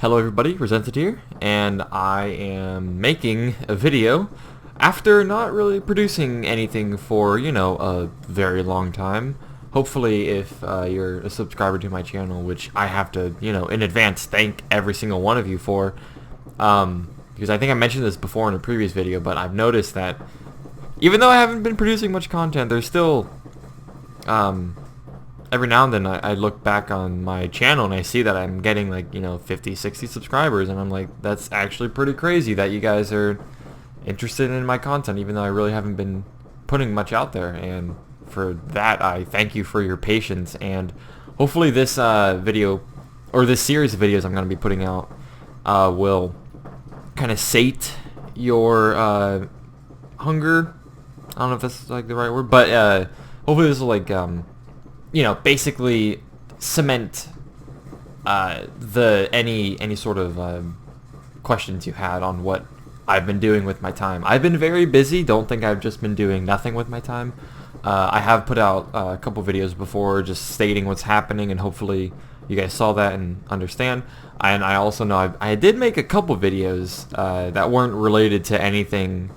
Hello everybody, Presented here, and I am making a video after not really producing anything for, a very long time. Hopefully if you're a subscriber to my channel, which I have to, in advance thank every single one of you for, because I think I mentioned this before in a previous video, but I've noticed that even though I haven't been producing much content, there's still, every now and then I look back on my channel and I see that I'm getting like 50, 60 subscribers, and I'm like, that's actually pretty crazy that you guys are interested in my content, even though I really haven't been putting much out there. And for that, I thank you for your patience, and hopefully this video, or this series of videos I'm going to be putting out, will kind of sate your hunger. I don't know if that's like the right word, but hopefully this will like basically cement any sort of questions you had on what I've been doing with my time. I've been very busy. Don't think I've just been doing nothing with my time. I have put out a couple videos before just stating what's happening, and hopefully you guys saw that and understand. And I also know I did make a couple videos that weren't related to anything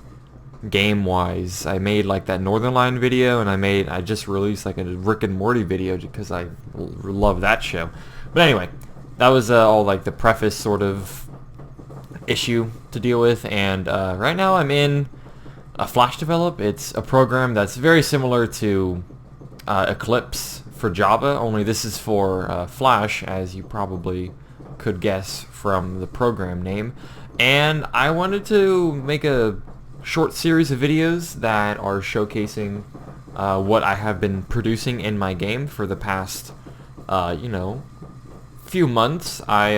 game-wise. I made like that Northern Line video, and I just released like a Rick and Morty video because I love that show. But anyway, that was all like the preface sort of issue to deal with, and right now I'm in a Flash develop. It's a program that's very similar to Eclipse for Java, only this is for Flash, as you probably could guess from the program name. And I wanted to make a short series of videos that are showcasing what I have been producing in my game for the past few months. I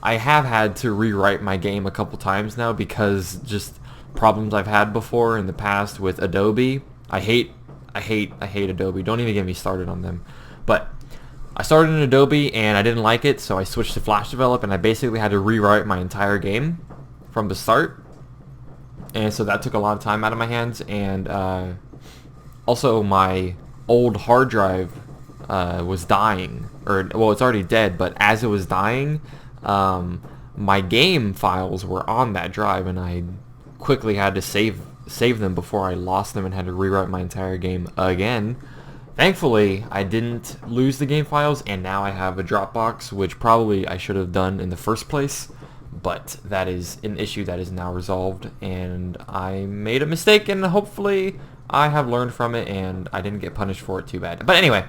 have had to rewrite my game a couple times now because just problems I've had before in the past with Adobe. I hate Adobe. Don't even get me started on them. But I started in Adobe and I didn't like it, so I switched to Flash Develop, and I basically had to rewrite my entire game from the start. And so that took a lot of time out of my hands, and also my old hard drive was dying, well, it's already dead, but as it was dying, my game files were on that drive, and I quickly had to save them before I lost them and had to rewrite my entire game again. Thankfully, I didn't lose the game files, and now I have a Dropbox, which probably I should have done in the first place. But that is an issue that is now resolved, and I made a mistake, and hopefully I have learned from it and I didn't get punished for it too bad. But anyway,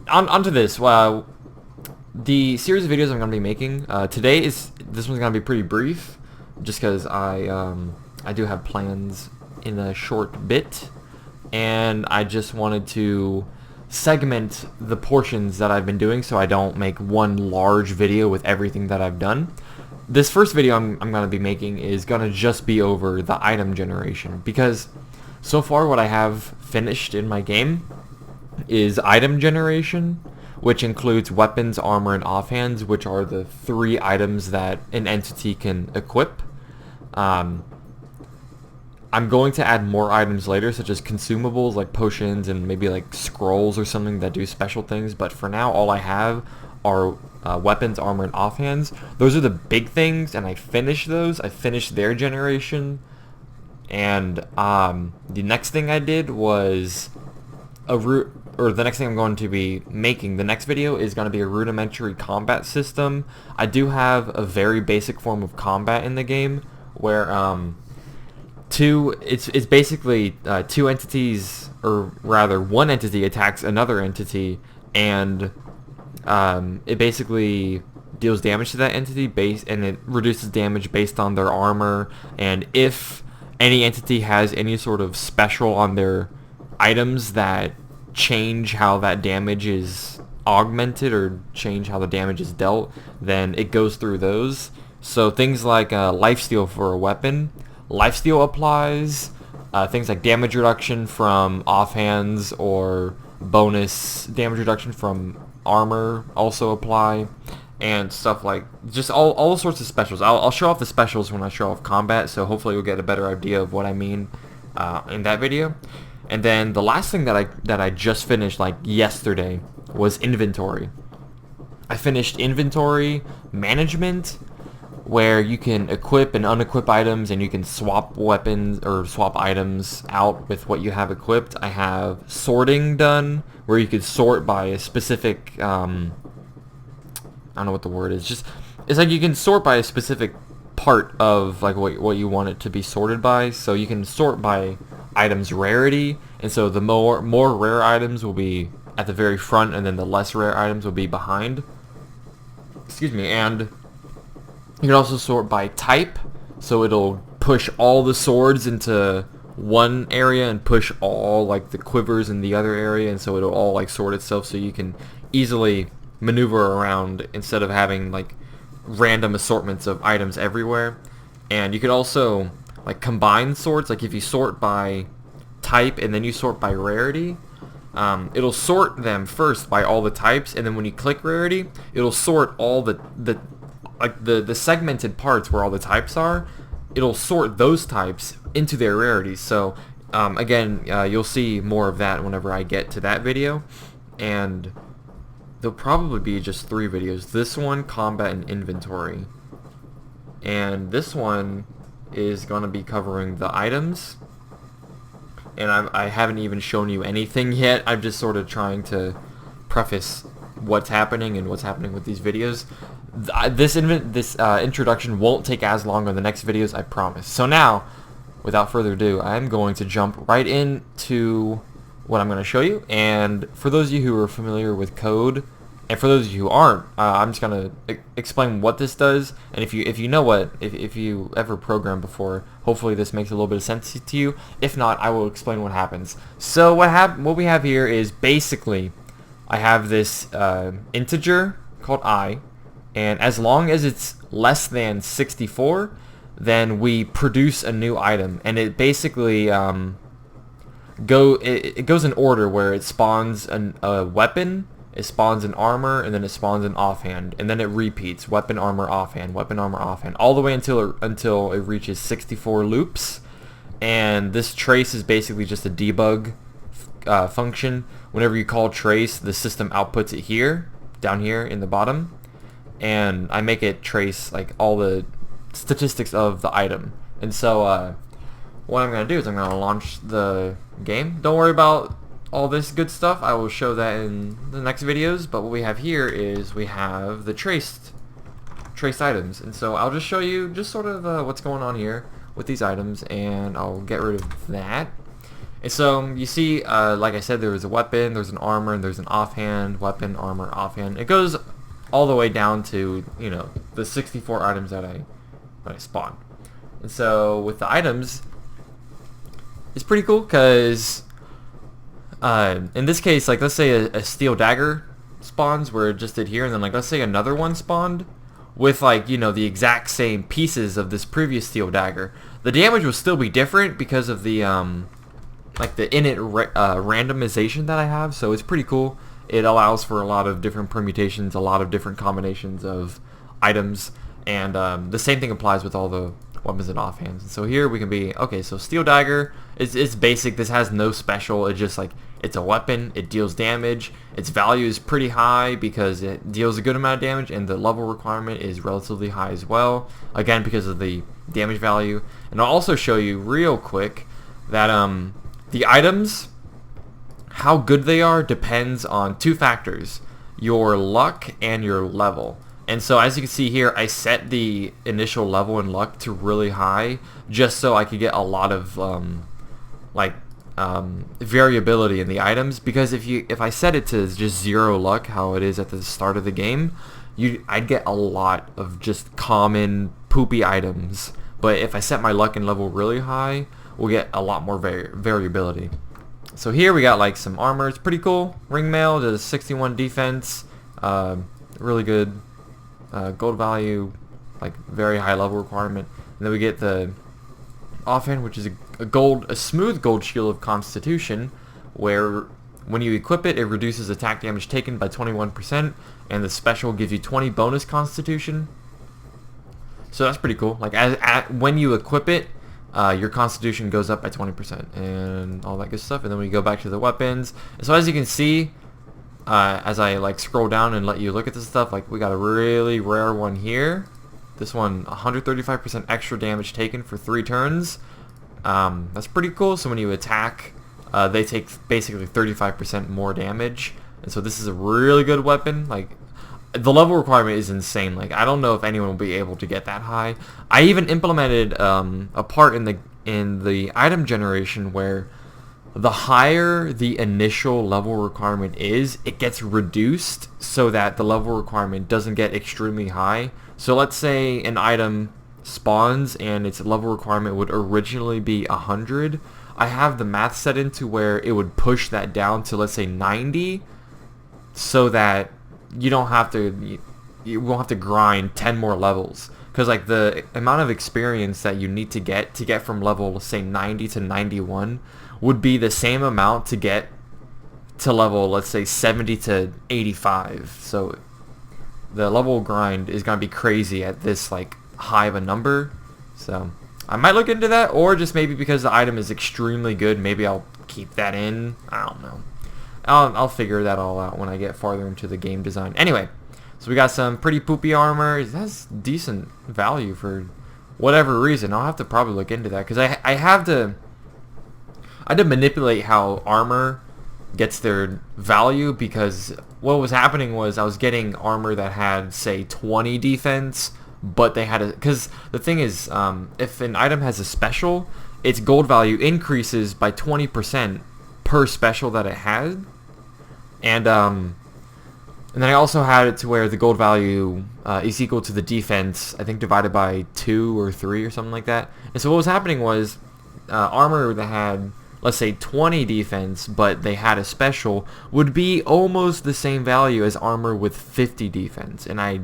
onto this. The series of videos I'm going to be making today this one's going to be pretty brief, just because I do have plans in a short bit, and I just wanted to segment the portions that I've been doing so I don't make one large video with everything that I've done. This first video I'm going to be making is going to just be over the item generation, because so far what I have finished in my game is item generation, which includes weapons, armor, and offhands, which are the 3 items that an entity can equip. I'm going to add more items later, such as consumables like potions and maybe like scrolls or something that do special things, but for now all I have are weapons, armor, and offhands. Those are the big things, and I finished those. I finished their generation, and the next thing I did was the next thing I'm going to be making, the next video, is going to be a rudimentary combat system. I do have a very basic form of combat in the game where it's basically 2 entities, or rather 1 entity attacks another entity, and it basically deals damage to that entity and it reduces damage based on their armor, and if any entity has any sort of special on their items that change how that damage is augmented or change how the damage is dealt, then it goes through those. So things like lifesteal for a weapon, lifesteal applies. Things like damage reduction from offhands or bonus damage reduction from armor also apply, and stuff like just all sorts of specials. I'll show off the specials when I show off combat, so hopefully you'll get a better idea of what I mean in that video. And then the last thing that I just finished like yesterday was inventory. I finished inventory management, where you can equip and unequip items, and you can swap weapons or swap items out with what you have equipped. I have sorting done, where you could sort by a specific, I don't know what the word is, just, it's like you can sort by a specific part of like what you want it to be sorted by. So you can sort by items rarity, and so the more rare items will be at the very front, and then the less rare items will be behind. Excuse me. And you can also sort by type, so it'll push all the swords into one area and push all like the quivers in the other area, and so it'll all like sort itself, so you can easily maneuver around instead of having like random assortments of items everywhere. And you could also like combine sorts, like if you sort by type and then you sort by rarity, it'll sort them first by all the types, and then when you click rarity, it'll sort all the segmented parts where all the types are. It'll sort those types into their rarities. So again, you'll see more of that whenever I get to that video, and there'll probably be just 3 videos. This one, combat and inventory, and this one is going to be covering the items. And I haven't even shown you anything yet. I'm just sort of trying to preface what's happening and what's happening with these videos. This introduction won't take as long on the next videos, I promise. So now, without further ado, I'm going to jump right into what I'm going to show you. And for those of you who are familiar with code, and for those of you who aren't, I'm just going to explain what this does. And if you know if you ever programmed before, hopefully this makes a little bit of sense to you. If not, I will explain what happens. So what we have here is basically, I have this integer called I, and as long as it's less than 64, then we produce a new item. And it basically it goes in order, where it spawns a weapon, it spawns an armor, and then it spawns an offhand, and then it repeats weapon, armor, offhand, weapon, armor, offhand, all the way until it reaches 64 loops. And this trace is basically just a debug function. Whenever you call trace, the system outputs it here, down here in the bottom, and I make it trace like all the statistics of the item. And so what I'm going to do is I'm going to launch the game. Don't worry about all this good stuff, I will show that in the next videos. But what we have here is we have the traced items, and so I'll just show you just sort of what's going on here with these items, and I'll get rid of that. And so you see, like I said, there was a weapon, there's an armor, and there's an offhand, weapon, armor, offhand. It goes all the way down to, you know, the 64 items that I spawn. And so with the items, it's pretty cool because in this case, like let's say a steel dagger spawns where it just did here, and then like let's say another one spawned with like, you know, the exact same pieces of this previous steel dagger. The damage will still be different because of the like the init randomization that I have. So it's pretty cool. It allows for a lot of different permutations, a lot of different combinations of items, and the same thing applies with all the weapons and offhands. And so here we can be, okay, so steel dagger it's basic. This has no special. It's just like, it's a weapon, it deals damage, its value is pretty high because it deals a good amount of damage, and the level requirement is relatively high as well, again because of the damage value. And I'll also show you real quick that the items, how good they are depends on 2 factors: your luck and your level. And so as you can see here, I set the initial level and luck to really high just so I could get a lot of variability in the items, because if I set it to just 0 luck, how it is at the start of the game, I'd get a lot of just common poopy items. But if I set my luck and level really high, we'll get a lot more variability. So here we got like some armor. It's pretty cool. Ring mail does 61 defense, really good gold value, like very high level requirement. And then we get the offhand, which is a smooth gold shield of Constitution, where when you equip it, it reduces attack damage taken by 21%, and the special gives you 20 bonus Constitution. So that's pretty cool. Like when you equip it, your Constitution goes up by 20% and all that good stuff. And then we go back to the weapons. And so as you can see, as I like scroll down and let you look at this stuff, like we got a really rare one here. This one, 135% extra damage taken for 3 turns. That's pretty cool. So when you attack, they take basically 35% more damage. And so this is a really good weapon. Like, the level requirement is insane. Like, I don't know if anyone will be able to get that high. I even implemented a part in the item generation where the higher the initial level requirement is, it gets reduced so that the level requirement doesn't get extremely high. So let's say an item spawns and its level requirement would originally be 100. I have the math set into where it would push that down to, let's say, 90, so that you won't have to grind 10 more levels. Because like the amount of experience that you need to get from level, let's say, 90 to 91 would be the same amount to get to level, let's say, 70 to 85. So the level grind is going to be crazy at this like high of a number. So I might look into that, or just maybe because the item is extremely good, maybe I'll keep that in. I don't know. I'll figure that all out when I get farther into the game design. Anyway, so we got some pretty poopy armor. That's decent value for whatever reason. I'll have to probably look into that, because I had to manipulate how armor gets their value, because what was happening was I was getting armor that had, say, 20 defense, but they had because the thing is, if an item has a special, its gold value increases by 20% per special that it had, and then I also had it to where the gold value is equal to the defense, I think divided by 2 or 3 or something like that. And so what was happening was armor that had, let's say, 20 defense, but they had a special, would be almost the same value as armor with 50 defense, and I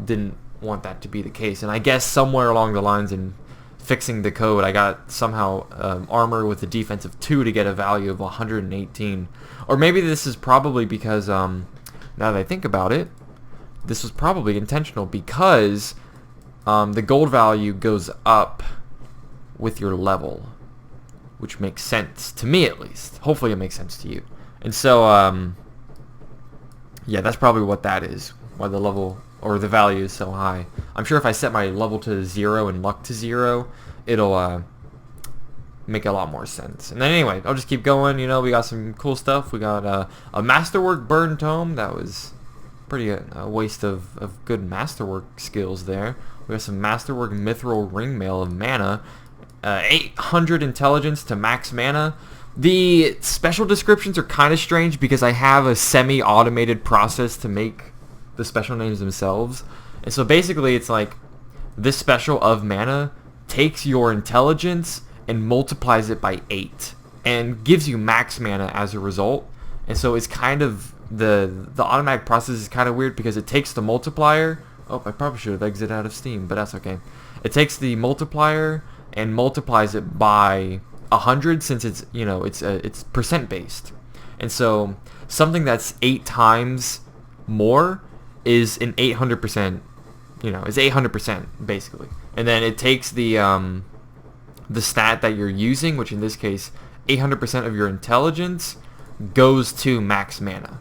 didn't want that to be the case. And I guess somewhere along the lines in fixing the code, I got somehow armor with a defense of 2 to get a value of 118. Or maybe this is probably because, now that I think about it, this was probably intentional, because the gold value goes up with your level, which makes sense to me, at least. Hopefully it makes sense to you. And so, yeah, that's probably what that is, why the level or the value is so high. I'm sure if I set my level to 0 and luck to 0, it'll make a lot more sense. And then anyway, I'll just keep going. You know, we got some cool stuff. We got a Masterwork Burn Tome. That was pretty a waste of good Masterwork skills there. We got some Masterwork Mithril Ringmail of Mana. 800 intelligence to max mana. The special descriptions are kind of strange, because I have a semi-automated process to make the special names themselves. And so basically it's like this special of mana takes your intelligence and multiplies it by 8 and gives you max mana as a result. And so it's kind of the automatic process is kind of weird, because it takes the multiplier. Oh, I probably should have exited out of Steam, but that's okay. It takes the multiplier and multiplies it by 100, since it's, you know, it's percent based. And so something that's 8 times more is an 800%, you know, is 800% basically. And then it takes the stat that you're using, which in this case 800% of your intelligence goes to max mana.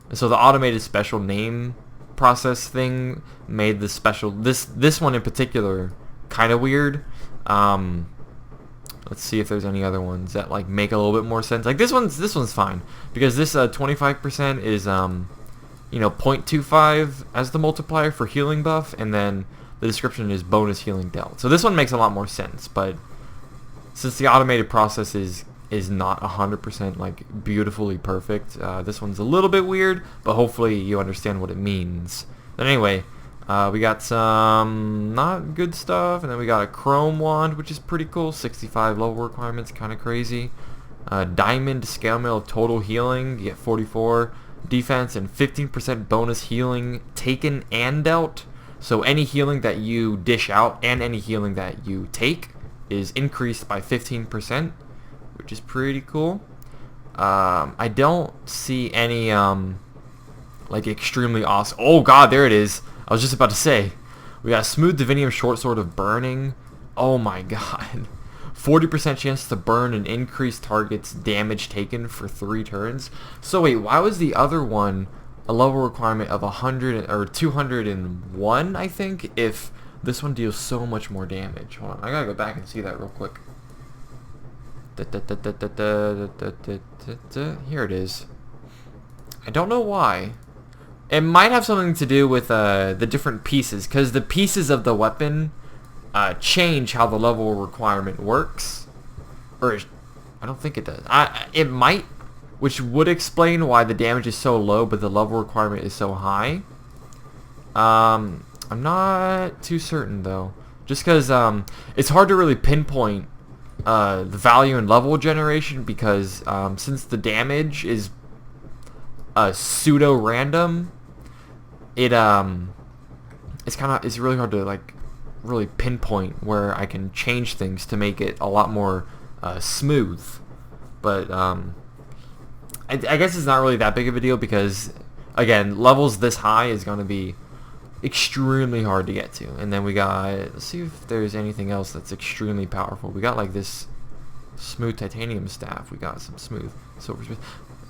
And so the automated special name process thing made the special, this one in particular, kind of weird. Let's see if there's any other ones that like make a little bit more sense. Like this one's fine, because this 25% is you know, 0.25 as the multiplier for healing buff, and then the description is bonus healing dealt. So this one makes a lot more sense, but since the automated process is not 100% like beautifully perfect, this one's a little bit weird, but hopefully you understand what it means. But anyway, we got some not good stuff, and then we got a chrome wand, which is pretty cool. 65 level requirements, kind of crazy. Diamond scale mail total healing, you get 44 defense and 15% bonus healing taken and dealt. So any healing that you dish out and any healing that you take is increased by 15%, which is pretty cool. I don't see any like extremely awesome. Oh god, there it is. I was just about to say, we got a smooth divinium short sword of burning. Oh my god. 40% chance to burn and increase target's damage taken for 3 turns. So wait, why was the other one a level requirement of 100 or 201, I think, if this one deals so much more damage. Hold on, I gotta go back and see that real quick. Here it is. I don't know why. It might have something to do with the different pieces, because the pieces of the weapon change how the level requirement works. Or I don't think it does. It might, which would explain why the damage is so low, but the level requirement is so high. I'm not too certain though, just because it's hard to really pinpoint the value in level generation, because since the damage is pseudo random, it's really hard to like really pinpoint where I can change things to make it a lot more smooth. But I guess it's not really that big of a deal, because again, levels this high is going to be extremely hard to get to. And then we got, let's see if there's anything else that's extremely powerful. We got like this smooth titanium staff. We got some smooth silver smooth.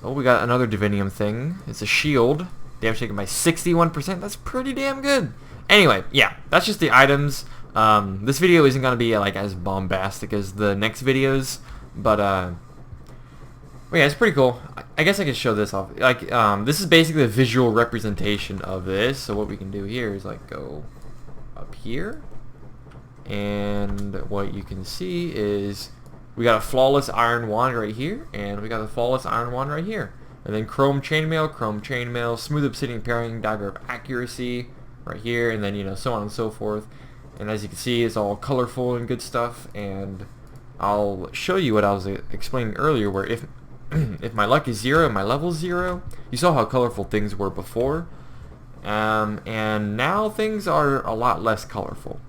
Oh, we got another divinium thing. It's a shield. Damage taken by 61%. That's pretty damn good. Anyway, yeah, that's just the items. This video isn't going to be like as bombastic as the next videos, but well, yeah, it's pretty cool. I guess I could show this off. Like, this is basically a visual representation of this. So what we can do here is like go up here, and what you can see is we got a flawless iron wand right here, and we got a flawless iron wand right here, and then chrome chainmail, smooth obsidian pairing, dagger of accuracy right here, and then, you know, so on and so forth. And as you can see, it's all colorful and good stuff. And I'll show you what I was explaining earlier, where if if my luck is 0 and my level's 0, you saw how colorful things were before, and now things are a lot less colorful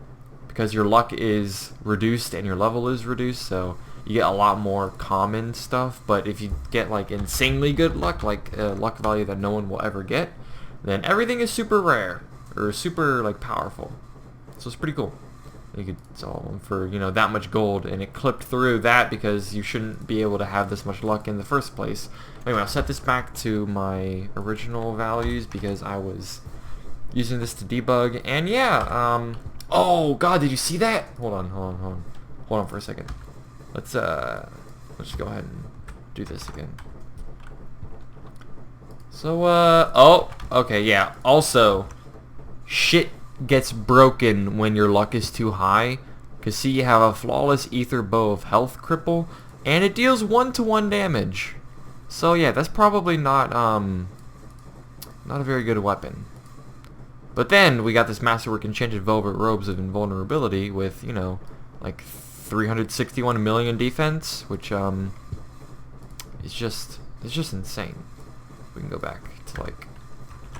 because your luck is reduced and your level is reduced, so you get a lot more common stuff. But if you get like insanely good luck, like a luck value that no one will ever get, then everything is super rare or super like powerful. So it's pretty cool. You could sell them for, you know, that much gold, and it clipped through that because you shouldn't be able to have this much luck in the first place. Anyway, I'll set this back to my original values because I was using this to debug. And yeah, oh god, did you see that? Hold on for a second. Let's just go ahead and do this again. So oh, okay, yeah. Also, shit gets broken when your luck is too high, because see, you have a flawless ether bow of health cripple, and it deals 1-to-1 damage. So yeah, that's probably not a very good weapon. But then we got this masterwork enchanted velvet robes of invulnerability with, you know, like 361 million defense, which is just insane. We can go back to like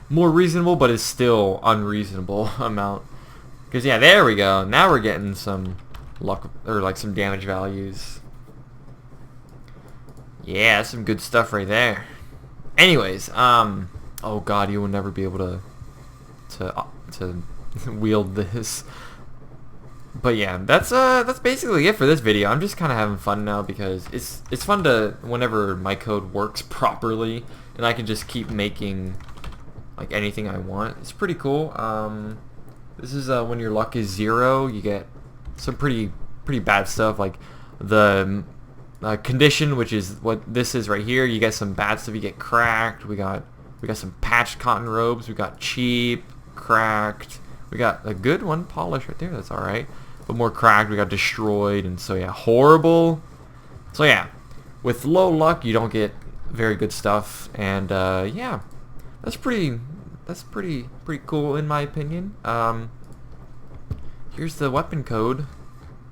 more reasonable, but it's still unreasonable amount. Because yeah, there we go. Now we're getting some luck, or like some damage values. Yeah, that's some good stuff right there. Anyways, oh god, you will never be able to wield this. But yeah, that's basically it for this video. I'm just kind of having fun now because it's fun to, whenever my code works properly and I can just keep making like anything I want. It's pretty cool. This is when your luck is 0, you get some pretty bad stuff, like the condition, which is what this is right here. You get some bad stuff. You get cracked. We got some patched cotton robes. We got cheap, cracked. We got a good one, polished right there. That's all right. But more cracked. We got destroyed, and so yeah, horrible. So yeah, with low luck, you don't get very good stuff, and yeah. That's pretty cool in my opinion. Here's the weapon code.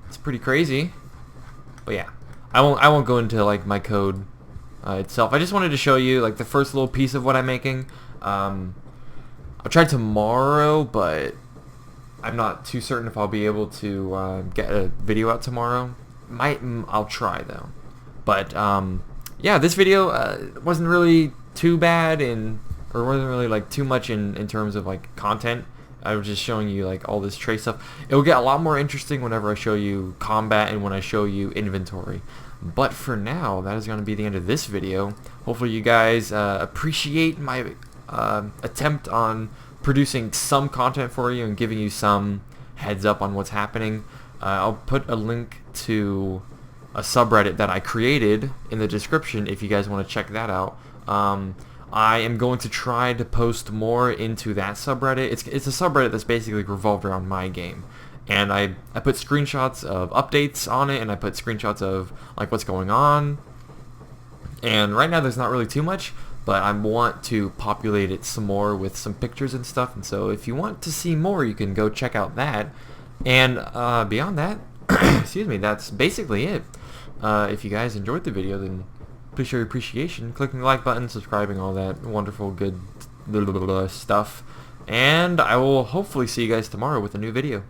It's pretty crazy. But yeah, I won't go into like my code itself. I just wanted to show you like the first little piece of what I'm making. I'll try tomorrow, but I'm not too certain if I'll be able to get a video out tomorrow. I'll try though. But yeah, this video wasn't really too bad or wasn't really like too much in terms of like content. I was just showing you like all this trace stuff. It will get a lot more interesting whenever I show you combat and when I show you inventory. But for now, that is going to be the end of this video. Hopefully you guys appreciate my attempt on producing some content for you and giving you some heads up on what's happening. I'll put a link to a subreddit that I created in the description if you guys want to check that out. I am going to try to post more into that subreddit. It's a subreddit that's basically revolved around my game. And I put screenshots of updates on it, and I put screenshots of like what's going on. And right now there's not really too much, but I want to populate it some more with some pictures and stuff. And so if you want to see more, you can go check out that. And beyond that, excuse me, that's basically it. If you guys enjoyed the video, then please show your appreciation, clicking the like button, subscribing, all that wonderful good stuff. And I will hopefully see you guys tomorrow with a new video.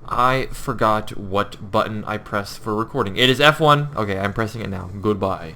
I forgot what button I pressed for recording. It is F1. Okay, I'm pressing it now. Goodbye.